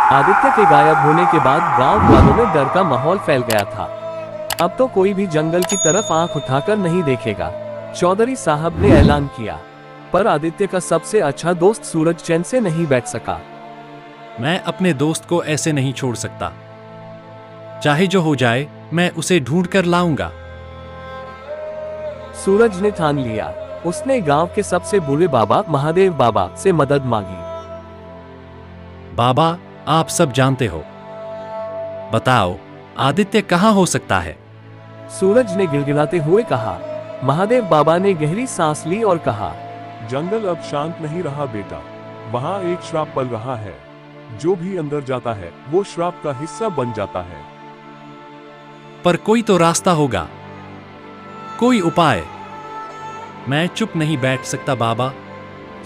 आदित्य के गायब होने के बाद गांव वालों में डर का माहौल फैल गया था। अब तो कोई भी जंगल की तरफ आंख उठाकर नहीं देखेगा, चौधरी साहब ने ऐलान किया। पर आदित्य का सबसे अच्छा दोस्त सूरज चैन से नहीं बैठ सका। मैं अपने दोस्त को ऐसे नहीं छोड़ सकता, चाहे जो हो जाए मैं उसे ढूंढ कर लाऊंगा। सूरज ने ठान लिया। उसने गांव के सबसे बूढ़े बाबा महादेव बाबा से मदद मांगी। बाबा, आप सब जानते हो, बताओ आदित्य कहाँ हो सकता है? सूरज ने गिड़गिड़ाते हुए कहा। महादेव बाबा ने गहरी सांस ली और कहा, जंगल अब शांत नहीं रहा बेटा, वहाँ एक श्राप पल रहा है। जो भी अंदर जाता है वो श्राप का हिस्सा बन जाता है। पर कोई तो रास्ता होगा, कोई उपाय। मैं चुप नहीं बैठ सकता बाबा।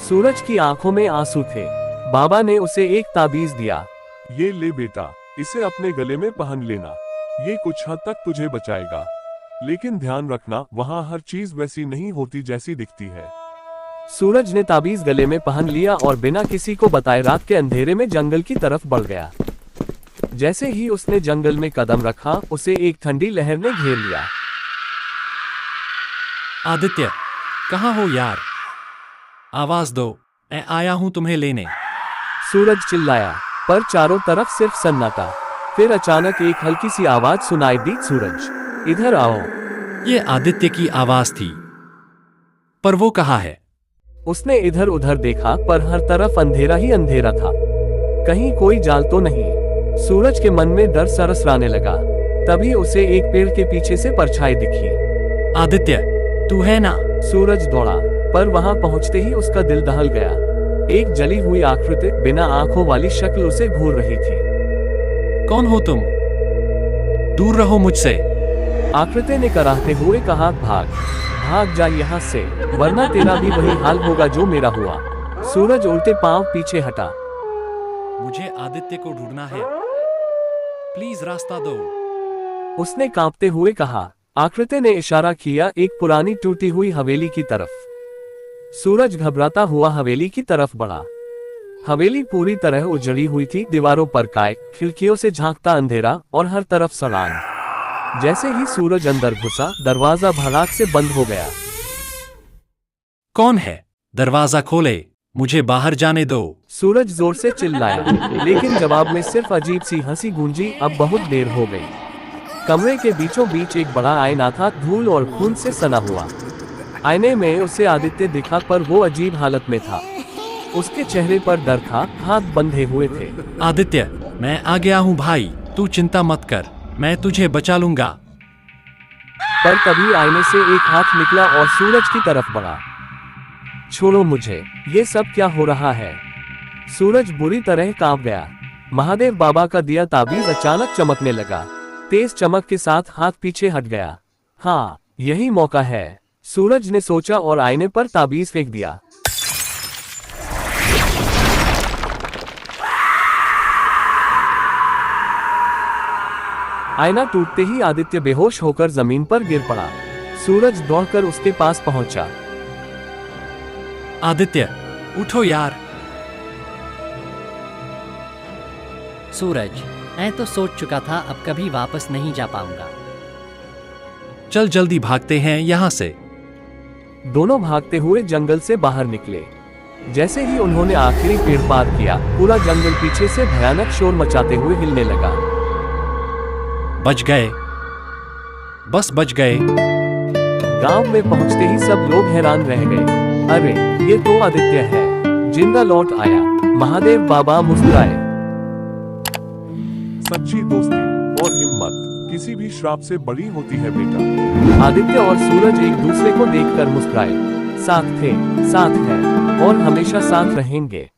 सूरज की आंखों में आंसू थे। बाबा ने उसे एक ताबीज दिया। ये ले बेटा, इसे अपने गले में पहन लेना, ये कुछ हद तक तुझे बचाएगा। लेकिन ध्यान रखना, वहाँ हर चीज वैसी नहीं होती जैसी दिखती है। सूरज ने ताबीज गले में पहन लिया और बिना किसी को बताए रात के अंधेरे में जंगल की तरफ बढ़ गया। जैसे ही उसने जंगल में कदम रखा, उसे एक ठंडी लहर ने घेर लिया। आदित्य, कहाँ हो यार? आवाज दो, मैं आया हूं तुम्हें लेने। सूरज चिल्लाया, पर चारों तरफ सिर्फ सन्नाटा। फिर अचानक एक हल्की सी आवाज सुनाई दी, सूरज इधर आओ। ये आदित्य की आवाज थी, पर वो कहाँ है? उसने इधर उधर देखा, पर हर तरफ अंधेरा ही अंधेरा था। कहीं कोई जाल तो नहीं। सूरज के मन में डर सरसराने लगा। तभी उसे एक पेड़ के पीछे से परछाई दिखी। आदित्य, तू है ना? सूरज दौड़ा, पर वहां पहुंचते ही उसका दिल दहल गया। एक जली हुई आकृति बिना आंखों वाली शक्ल उसे घूर रही थी। कौन हो तुम? दूर रहो मुझसे। आकृति ने कराहते हुए कहा, भाग भाग जा यहाँ से, वरना तेरा भी वही हाल होगा जो मेरा हुआ। सूरज उल्टे पांव पीछे हटा। मुझे आदित्य को ढूंढना है, प्लीज रास्ता दो। उसने कांपते हुए कहा। आकृति ने इशारा किया एक पुरानी टूटी हुई हवेली की तरफ। सूरज घबराता हुआ हवेली की तरफ बढ़ा। हवेली पूरी तरह उजड़ी हुई थी, दीवारों पर काय, खिड़कियों से झांकता अंधेरा और हर तरफ सड़ान। जैसे ही सूरज अंदर घुसा, दरवाजा भड़ाक से बंद हो गया। कौन है? दरवाजा खोले, मुझे बाहर जाने दो। सूरज जोर से चिल्लाया, लेकिन जवाब में सिर्फ अजीब सी हंसी गूंजी। अब बहुत देर हो गई। कमरे के बीचों बीच एक बड़ा आईना था, धूल और खून से सना हुआ। आईने में उसे आदित्य दिखा, पर वो अजीब हालत में था। उसके चेहरे पर डर था, हाथ बंधे हुए थे। आदित्य, मैं आ गया हूँ भाई, तू चिंता मत कर, मैं तुझे बचा लूंगा। पर तभी आईने से एक हाथ निकला और सूरज की तरफ बढ़ा। छोड़ो मुझे, ये सब क्या हो रहा है? सूरज बुरी तरह कांप गया। महादेव बाबा का दिया ताबीज अचानक चमकने लगा। तेज चमक के साथ हाथ पीछे हट गया। हाँ, यही मौका है, सूरज ने सोचा और आईने पर ताबीज फेंक दिया। आईना टूटते ही आदित्य बेहोश होकर जमीन पर गिर पड़ा। सूरज दौड़कर उसके पास पहुंचा। आदित्य, उठो यार। सूरज, मैं तो सोच चुका था अब कभी वापस नहीं जा पाऊंगा। चल जल्दी भागते हैं यहाँ से। दोनों भागते हुए जंगल से बाहर निकले। जैसे ही उन्होंने आखिरी पेड़ पार किया, पूरा जंगल पीछे से भयानक शोर मचाते हुए हिलने लगा। बच गए, बस बच गए। गांव में पहुंचते ही सब लोग हैरान रह गए। अरे, ये तो आदित्य है, जिंदा लौट आया। महादेव बाबा मुस्कुराए। सच्ची दोस्ती और हिम्मत किसी भी श्राप से बड़ी होती है बेटा। आदित्य और सूरज एक दूसरे को देखकर मुस्कुराए। साथ थे, साथ हैं और हमेशा साथ रहेंगे।